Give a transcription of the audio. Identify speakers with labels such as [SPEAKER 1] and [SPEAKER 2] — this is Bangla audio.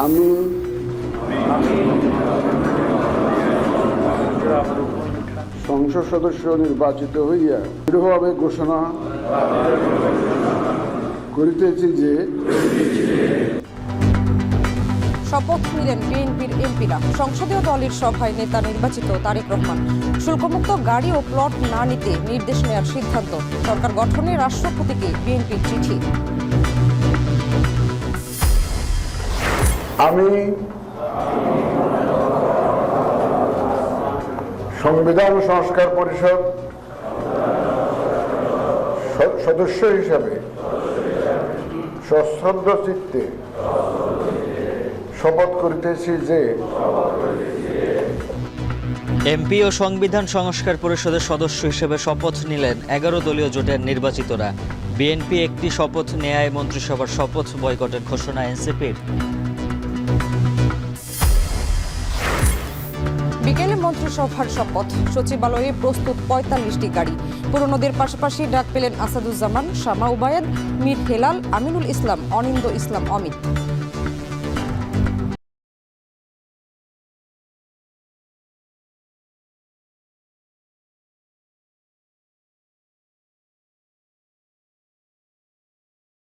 [SPEAKER 1] আমি সংসদ সদস্য নির্বাচিত হইয়া দৃঢ়ভাবে ঘোষণা করিতেছি যে
[SPEAKER 2] শপথ নিলেন বিএনপির এমপিরা। সংসদীয় দলের সভায় নেতা নির্বাচিত তারেক রহমান। শুল্কমুক্ত গাড়ি ও প্লট না নিতে নির্দেশ নেওয়ার সিদ্ধান্ত। সরকার গঠনে রাষ্ট্রপতিকে বিএনপির চিঠি।
[SPEAKER 1] আমি সংবিধান সংস্কার পরিষদ সদস্য হিসাবে সশ্রদ্ধ চিত্তে শপথ করিতেছি যে
[SPEAKER 3] এমপি ও সংবিধান সংস্কার পরিষদের সদস্য হিসেবে শপথ নিলেন 11 দলীয় জোটের নির্বাচিতরা। বিএনপি একটি শপথ নেয় মন্ত্রিসভার শপথ বয়কটের ঘোষণা এনসিপির।
[SPEAKER 2] বিকেলে মন্ত্রিসভার শপথ। সচিবালয়ে প্রস্তুত 45টি গাড়ি। পুরনোদের পাশাপাশি ডাক পেলেন আসাদুজ্জামান, শামা উবায়েদ, মীর হেলাল, আমিনুল ইসলাম, অনিন্দ ইসলাম অমিত।